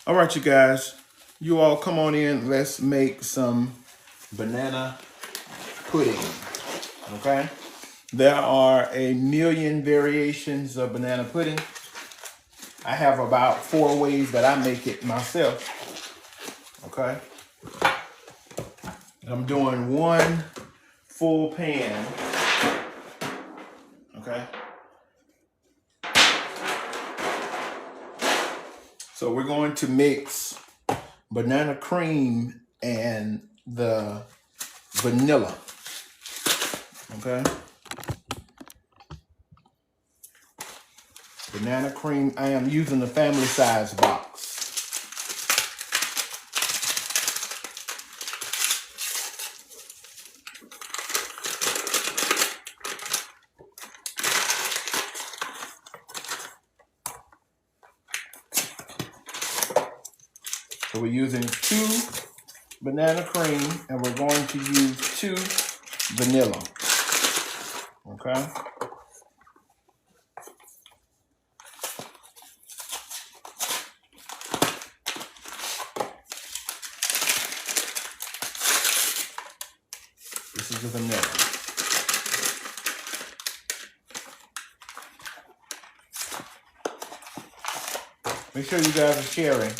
All right, you guys, you all come on in. Let's make some banana pudding. Okay. There are a million variations of banana pudding. I have about 4 ways that I make it myself. Okay. I'm doing 1 full pan. Okay. So we're going to mix banana cream and the vanilla. Okay. Banana cream, I am using the family size box. So we're using 2 banana cream and we're going to use 2 vanilla. Okay. This is the vanilla. Make sure you guys are sharing.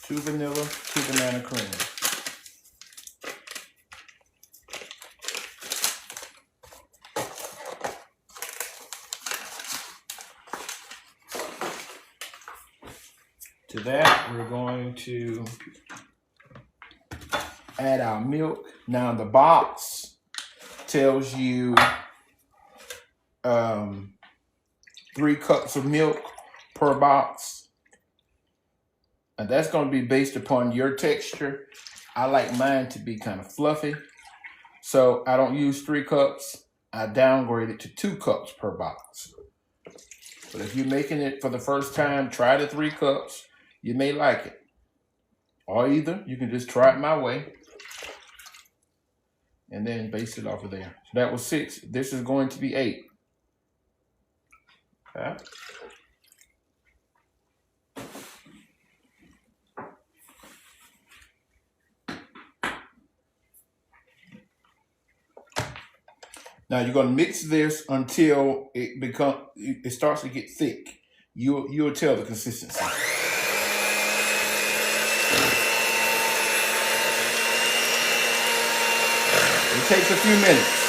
2 vanilla, 2 banana cream. To that, we're going to add our milk. Now the box tells you 3 cups of milk per box. And that's going to be based upon your texture. I like mine to be kind of fluffy. So I don't use 3 cups. I downgrade it to 2 cups per box. But if you're making it for the first time, try the 3 cups. You may like it. Or either you can just try it my way and then base it off of there. So that was 6. This is going to be 8. Okay. Now you're going to mix this until it starts to get thick. You'll tell the consistency. It takes a few minutes.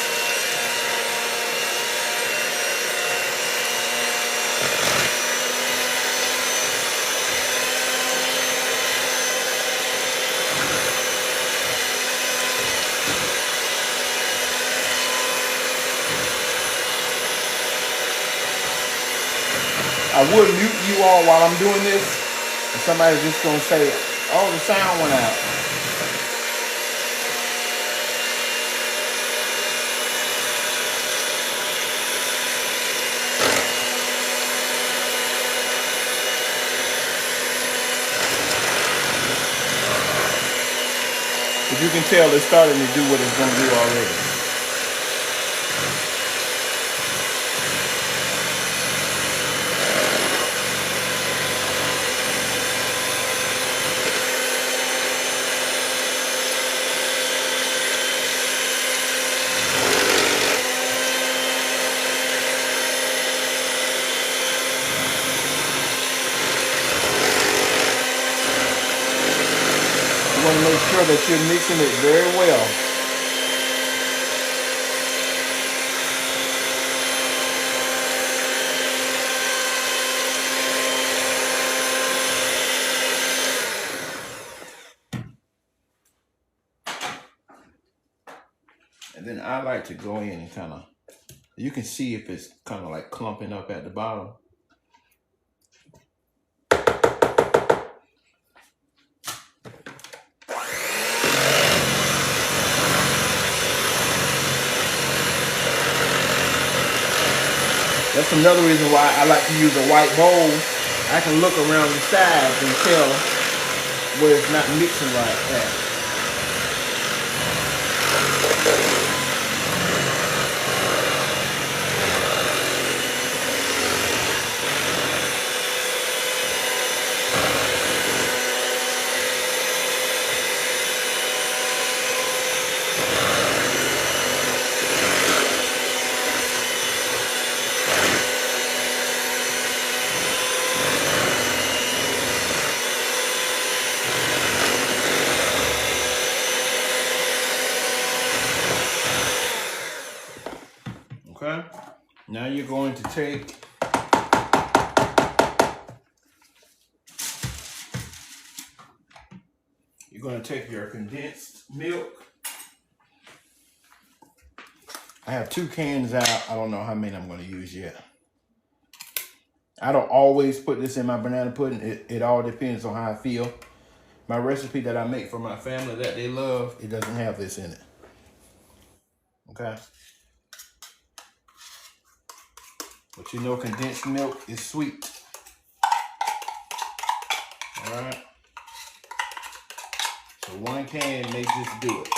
I would mute you all while I'm doing this, and somebody's just going to say, oh, the sound went out. But you can tell it's starting to do what it's going to do already. You want to make sure that you're mixing it very well. And then I like to go in and kind of, you can see if it's kind of like clumping up at the bottom. That's another reason why I like to use a white bowl. I can look around the sides and tell where it's not mixing right at. Now you're going to take your condensed milk. I have 2 cans out. I don't know how many I'm going to use yet. I don't always put this in my banana pudding. It all depends on how I feel. My recipe that I make for my family that they love, it doesn't have this in it. Okay? But you know condensed milk is sweet. All right? So 1 can may just do it.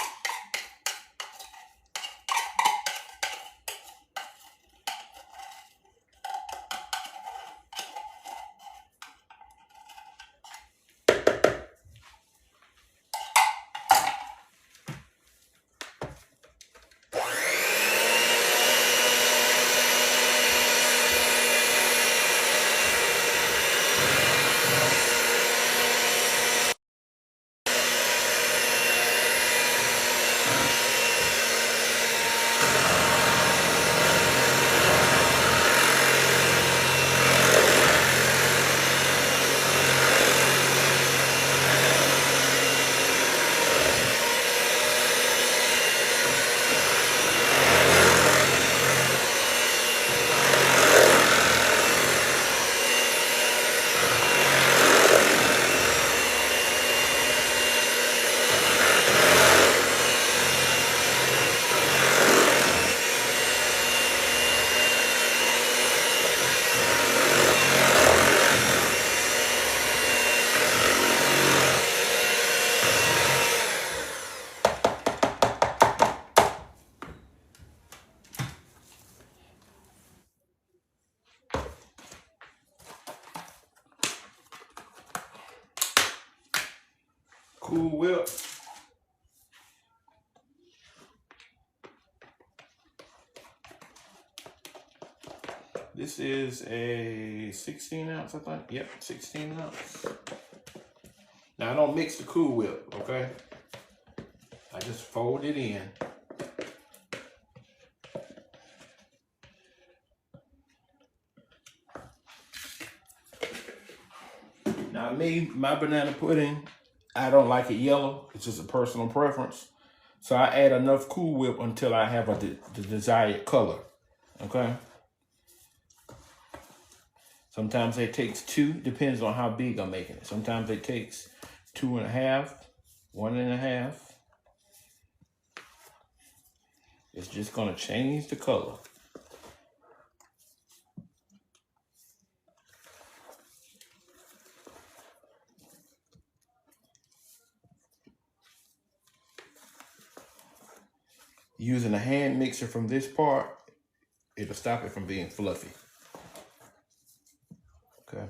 Cool Whip. This is a 16 ounce, I think. Yep, 16 ounce. Now I don't mix the Cool Whip, okay? I just fold it in. Now me, my banana pudding, I don't like it yellow. It's just a personal preference. So I add enough Cool Whip until I have the desired color, okay? Sometimes it takes 2, depends on how big I'm making it. Sometimes it takes 2.5, 1.5. It's just gonna change the color. Using a hand mixer from this part, it'll stop it from being fluffy. Okay.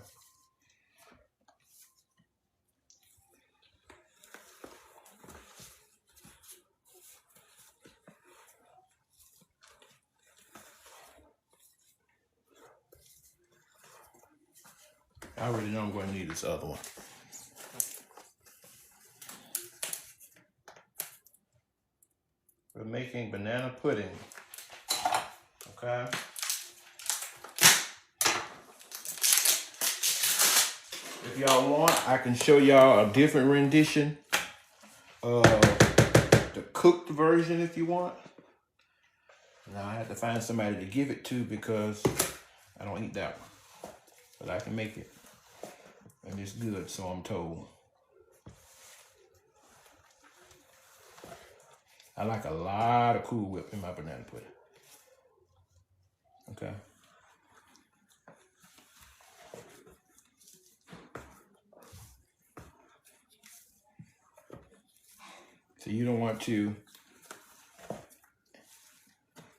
I already know I'm going to need this other one. We're making banana pudding. Okay. If y'all want, I can show y'all a different rendition of the cooked version if you want. Now I have to find somebody to give it to because I don't eat that one. But I can make it. And it's good, so I'm told. I like a lot of Cool Whip in my banana pudding. Okay. So you don't want to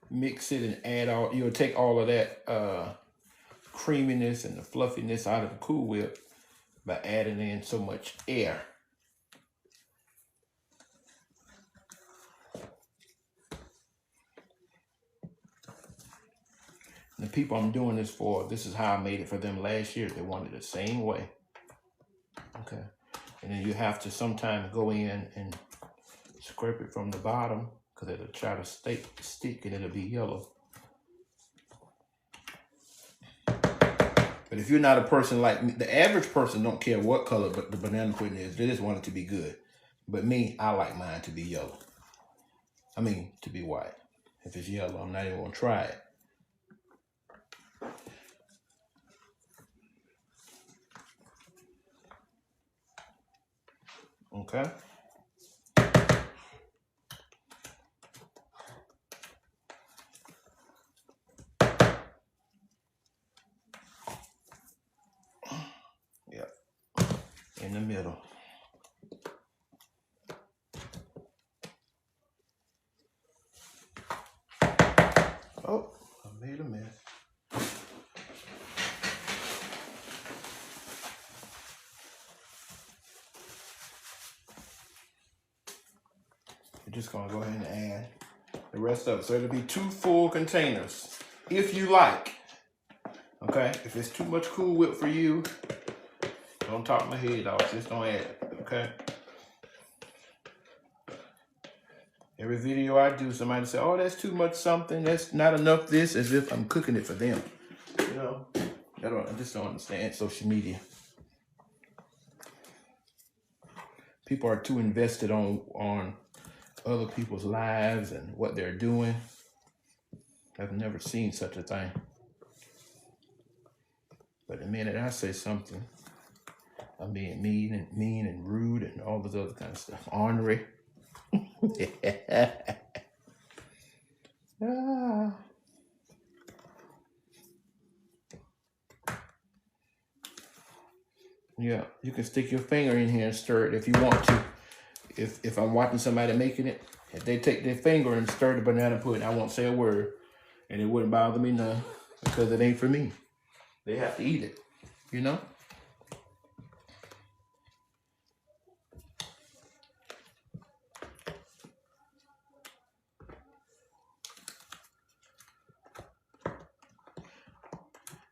mix it and add all, you'll take all of that creaminess and the fluffiness out of the Cool Whip by adding in so much air. The people I'm doing this for, this is how I made it for them last year. They wanted it the same way. Okay. And then you have to sometimes go in and scrape it from the bottom because it'll try to stick and it'll be yellow. But if you're not a person like me, the average person don't care what color but the banana pudding is. They just want it to be good. But me, I like mine to be yellow. I mean, to be white. If it's yellow, I'm not even gonna try it. Okay. Yep. In the middle. Oh, I made a mess. We're just gonna go ahead and add the rest of it. So it'll be 2 full containers, if you like. Okay, if it's too much Cool Whip for you, don't talk my head off. Just don't add it. Okay. Every video I do, somebody say, "Oh, that's too much something. That's not enough this," as if I'm cooking it for them. You know, I just don't understand social media. People are too invested on other people's lives and what they're doing. I've never seen such a thing. But the minute I say something, I'm being mean and rude and all this other kind of stuff. Ornery. Ah. Yeah, you can stick your finger in here and stir it if you want to. If I'm watching somebody making it, if they take their finger and stir the banana pudding, I won't say a word, and it wouldn't bother me none because it ain't for me. They have to eat it, you know?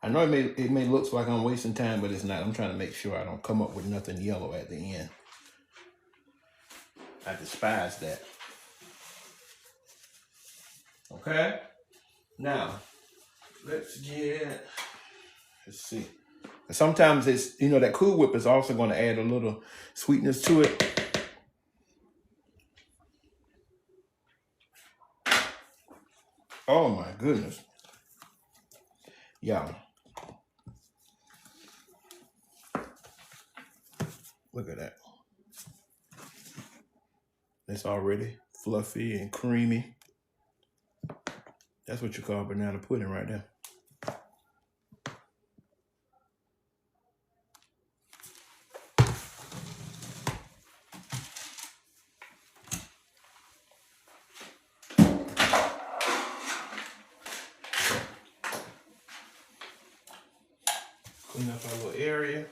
I know it may look like I'm wasting time, but it's not. I'm trying to make sure I don't come up with nothing yellow at the end. I despise that. Okay? Now, let's see. Sometimes it's, that Cool Whip is also going to add a little sweetness to it. Oh my goodness. Yeah. Look at that. It's already fluffy and creamy. That's what you call banana pudding right there. Clean up our little area.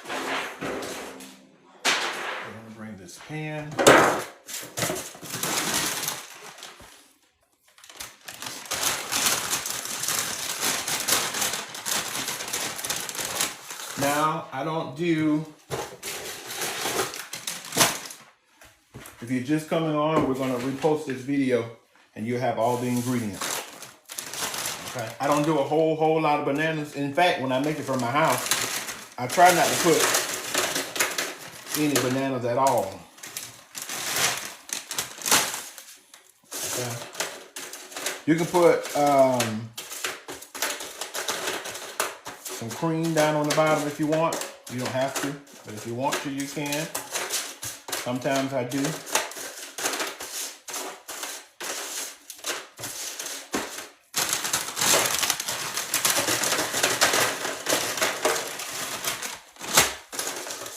I'm gonna bring this pan. Now, I don't do, if you're just coming on, we're gonna repost this video and you'll have all the ingredients. Okay. I don't do a whole lot of bananas. In fact, when I make it for my house, I try not to put any bananas at all. Okay. You can put some cream down on the bottom if you want. You don't have to, but if you want to, you can. Sometimes I do.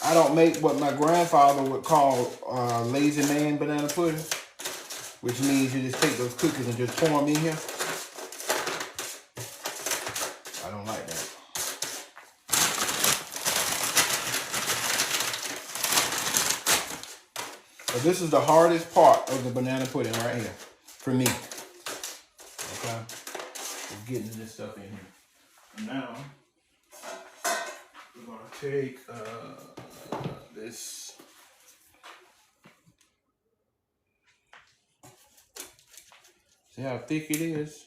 I don't make what my grandfather would call lazy man banana pudding, which means you just take those cookies and just pour them in here. I don't like that. So this is the hardest part of the banana pudding right here, for me. Okay, just getting this stuff in here. Now, we're gonna take this. See how thick it is?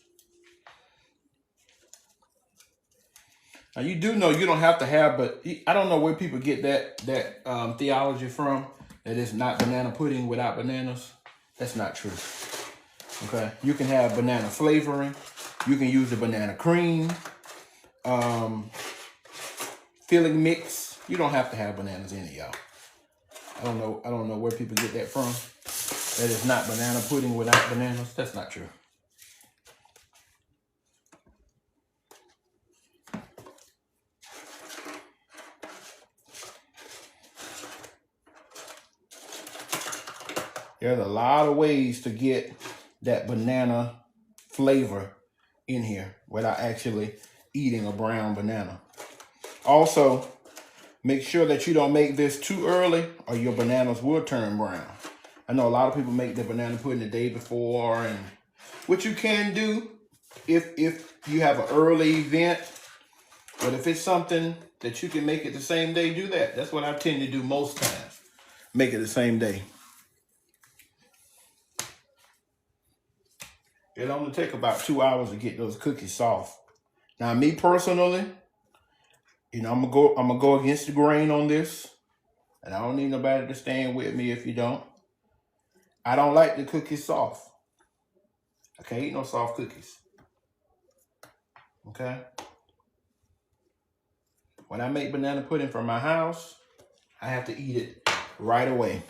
Now you do know you don't have to have, but I don't know where people get that theology from, that it's not banana pudding without bananas. That's not true. Okay, you can have banana flavoring. You can use the banana cream, filling mix. You don't have to have bananas in it, y'all. I don't know where people get that from. That is not banana pudding without bananas. That's not true. There's a lot of ways to get that banana flavor in here without actually eating a brown banana. Also, make sure that you don't make this too early or your bananas will turn brown. I know a lot of people make their banana pudding the day before, and which you can do if you have an early event. But if it's something that you can make it the same day, do that. That's what I tend to do most times. Make it the same day. It only take about 2 hours to get those cookies soft. Now, me personally, you know, I'm gonna go against the grain on this, and I don't need nobody to stand with me if you don't. I don't like the cookies soft. I can't eat no soft cookies. Okay. When I make banana pudding from my house, I have to eat it right away.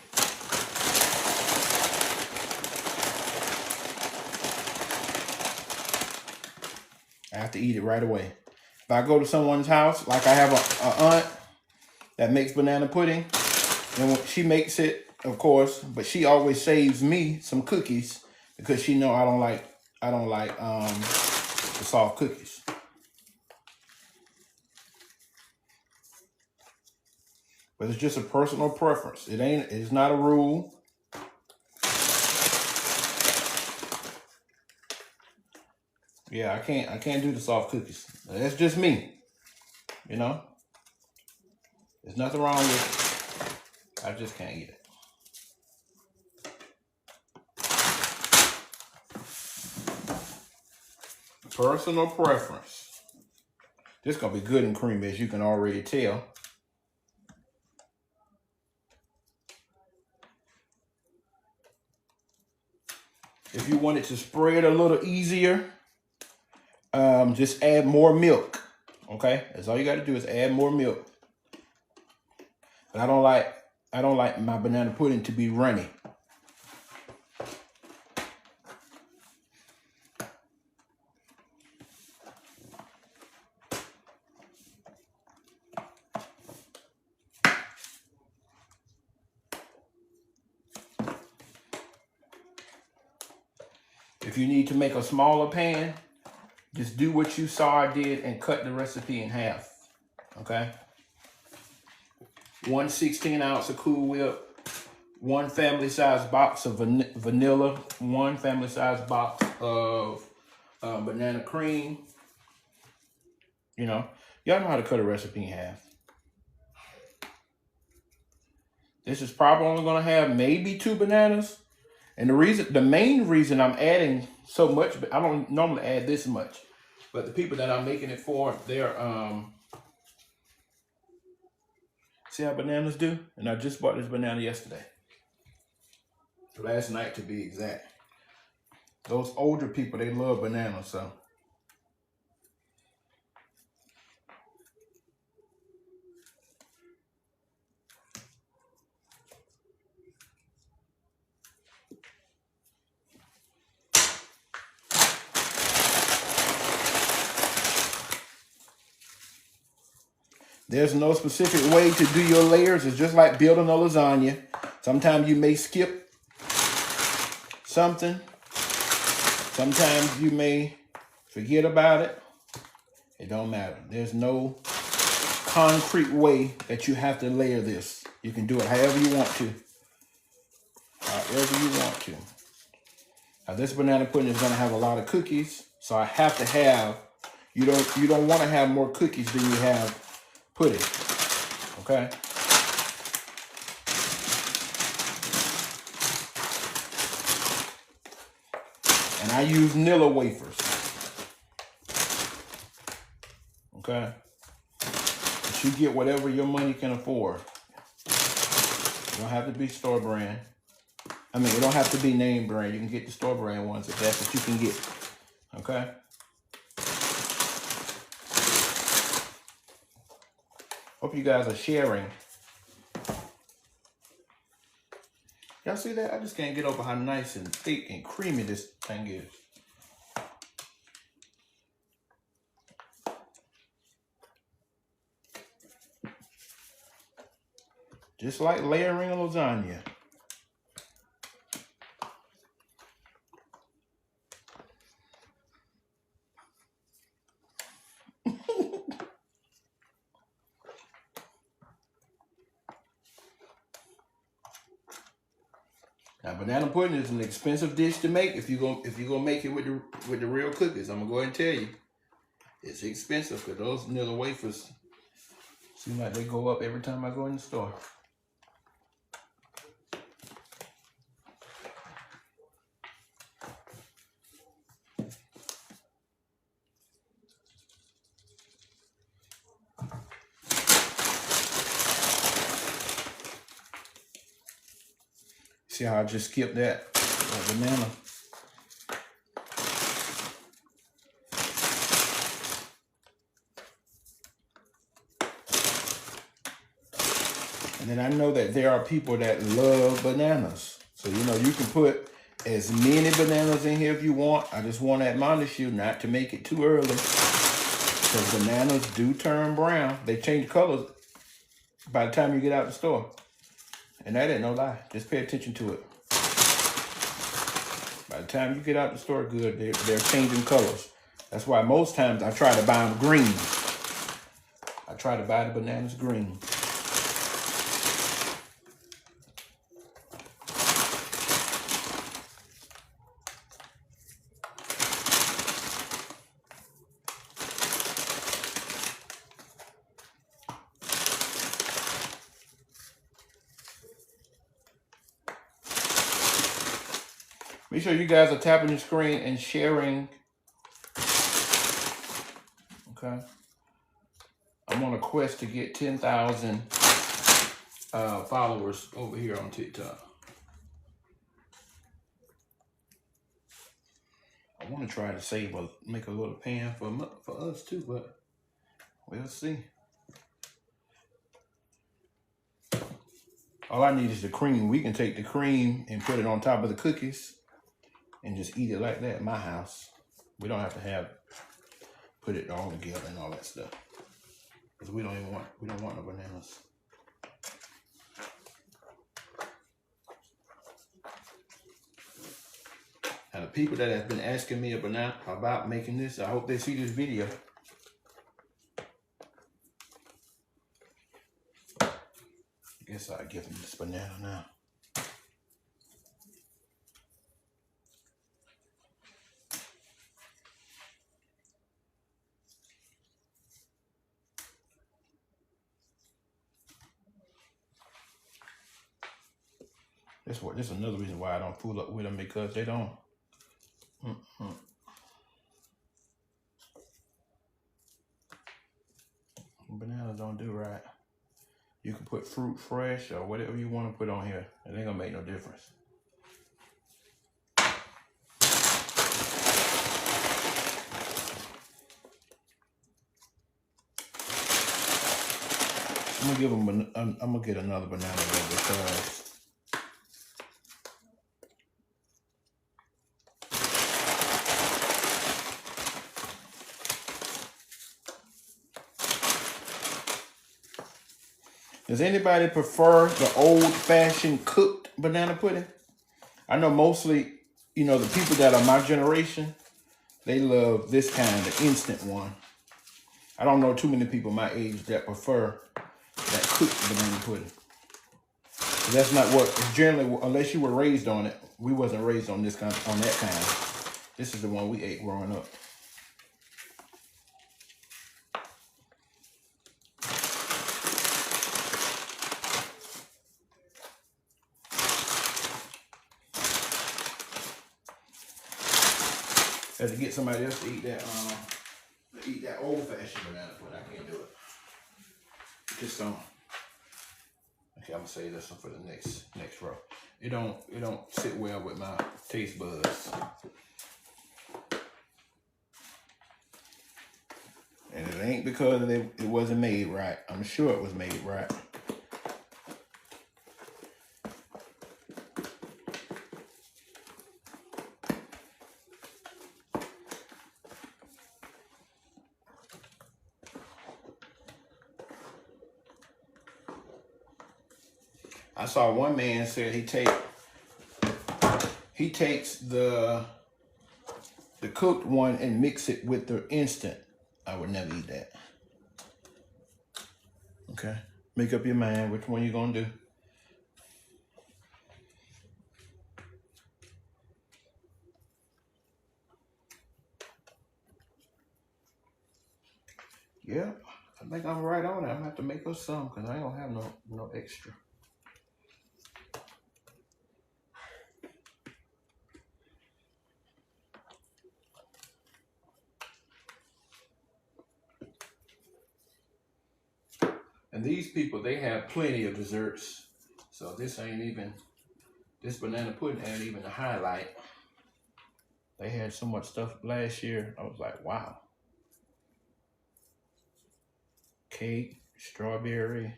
I have to eat it right away. If I go to someone's house, like I have a aunt that makes banana pudding, and she makes it, of course, but she always saves me some cookies because she know I don't like the soft cookies. But it's just a personal preference. It's not a rule. Yeah, I can't do the soft cookies. That's just me. You know? There's nothing wrong with it. I just can't eat it. Personal preference. This is gonna be good and creamy, as you can already tell. If you want it to spread a little easier, just add more milk. Okay, that's all you got to do is add more milk. But I don't like my banana pudding to be runny. If you need to make a smaller pan, just do what you saw I did and cut the recipe in half. Okay? 1 16-ounce of Cool Whip, 1 family size box of vanilla, 1 family size box of banana cream. You know, y'all know how to cut a recipe in half. This is probably only gonna have maybe 2 bananas. And the main reason I'm adding so much, I don't normally add this much, but the people that I'm making it for, they're, see how bananas do? And I just bought this banana yesterday. Last night to be exact. Those older people, they love bananas, so. There's no specific way to do your layers. It's just like building a lasagna. Sometimes you may skip something. Sometimes you may forget about it. It don't matter. There's no concrete way that you have to layer this. You can do it however you want to. However you want to. Now this banana pudding is going to have a lot of cookies, so I have to have, you don't want to have more cookies than you have pudding, okay? And I use Nilla wafers, okay? But you get whatever your money can afford. You don't have to be store brand. I mean, it don't have to be name brand. You can get the store brand ones if that's what you can get. Okay? Hope you guys are sharing. Y'all see that? I just can't get over how nice and thick and creamy this thing is. Just like layering a lasagna. Now, banana pudding is an expensive dish to make if you're gonna make it with the real cookies. I'm gonna go ahead and tell you, it's expensive because those vanilla wafers seem like they go up every time I go in the store. See how I just skipped that banana? And then I know that there are people that love bananas. So, you know, you can put as many bananas in here if you want. I just want to admonish you not to make it too early, because bananas do turn brown. They change colors by the time you get out the store. And that ain't no lie. Just pay attention to it. By the time you get out the store, good, they're changing colors. That's why most times I try to buy them green. I try to buy the bananas green. Make sure you guys are tapping the screen and sharing. Okay. I'm on a quest to get 10,000 followers over here on TikTok. I want to try to make a little pan for us too, but we'll see. All I need is the cream. We can take the cream and put it on top of the cookies and just eat it like that at my house. We don't have to put it all together and all that stuff, because we don't want no bananas. Now, the people that have been asking me about making this, I hope they see this video. I guess I'll give them this banana now. This is another reason why I don't fool up with them, because they don't. Bananas don't do right. You can put fruit fresh or whatever you want to put on here. It ain't gonna make no difference. I'm gonna get another banana because does anybody prefer the old-fashioned cooked banana pudding? I know mostly, you know, the people that are my generation, they love this kind, the instant one. I don't know too many people my age that prefer that cooked banana pudding. That's not what, generally, unless you were raised on it. We wasn't raised on that kind. This is the one we ate growing up. Had to get somebody else to eat that old-fashioned banana pudding. I can't do it. Just don't. Okay, I'm gonna save this one for the next row. It don't sit well with my taste buds. And it ain't because it wasn't made right. I'm sure it was made right. I saw one man said he takes the cooked one and mix it with the instant. I would never eat that. Okay, make up your mind which one you're gonna do. Yeah, I think I'm right on it. I'm gonna have to make us some because I ain't gonna have no extra. And these people, they have plenty of desserts. So this banana pudding ain't even the highlight. They had so much stuff last year. I was like, wow. Cake, strawberry,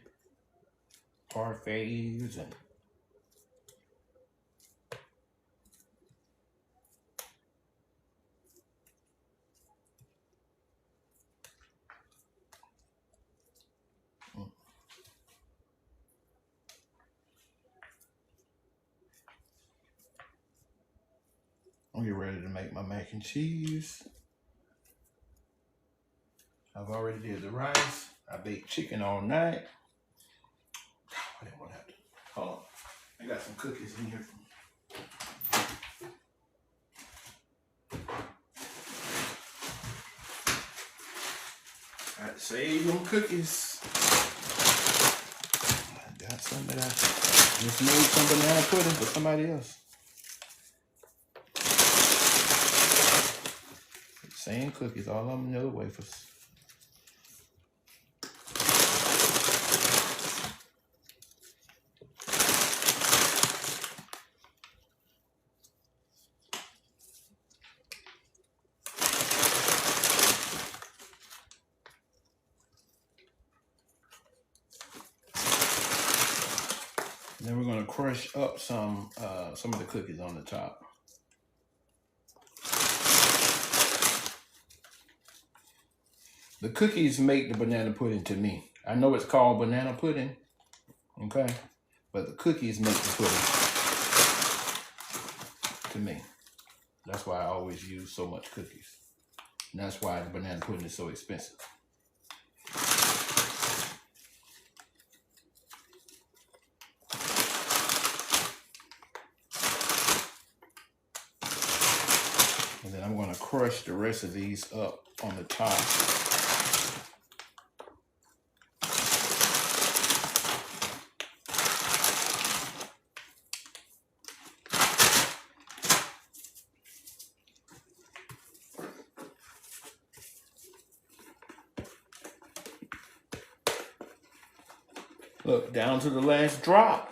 parfaits, and I'm getting ready to make my mac and cheese. I've already did the rice. I baked chicken all night. I didn't want to have to. Hold on. I got some cookies in here. I had to save them cookies. I got some that I just made some banana pudding for somebody else. Same cookies, all of them vanilla wafers. And then we're going to crush up some of the cookies on the top. The cookies make the banana pudding to me. I know it's called banana pudding, okay? But the cookies make the pudding to me. That's why I always use so much cookies. And that's why the banana pudding is so expensive. And then I'm going to crush the rest of these up on the top. Look, down to the last drop.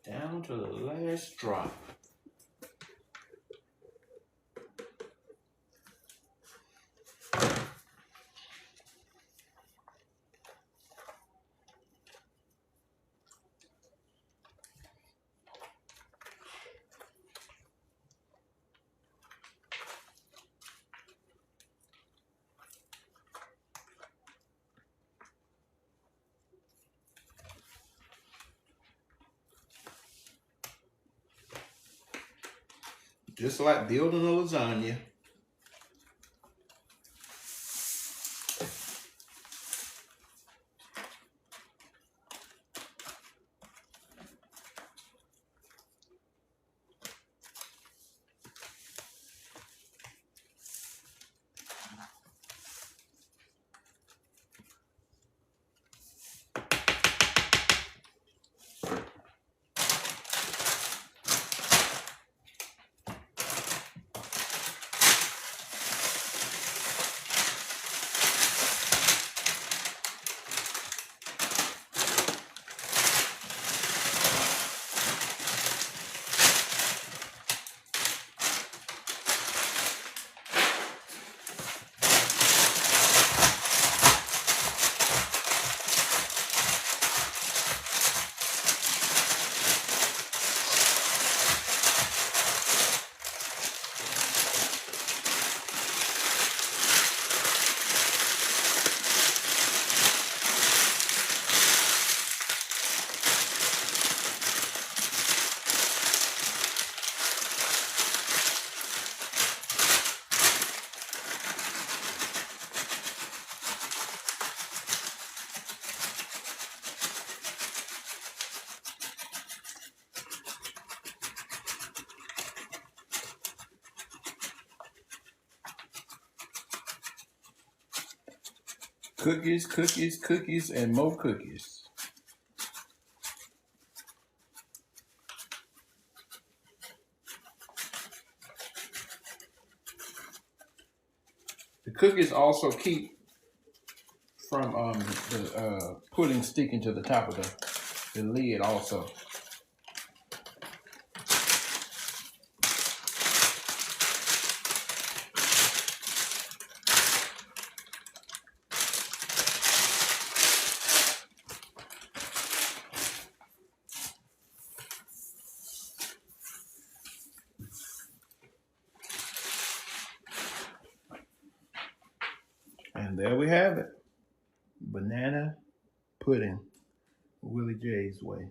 Down to the last drop. Just like building a lasagna. Cookies, cookies, cookies, and more cookies. The cookies also keep from the pudding sticking to the top of the lid also. And there we have it. Banana pudding, Willie J's way.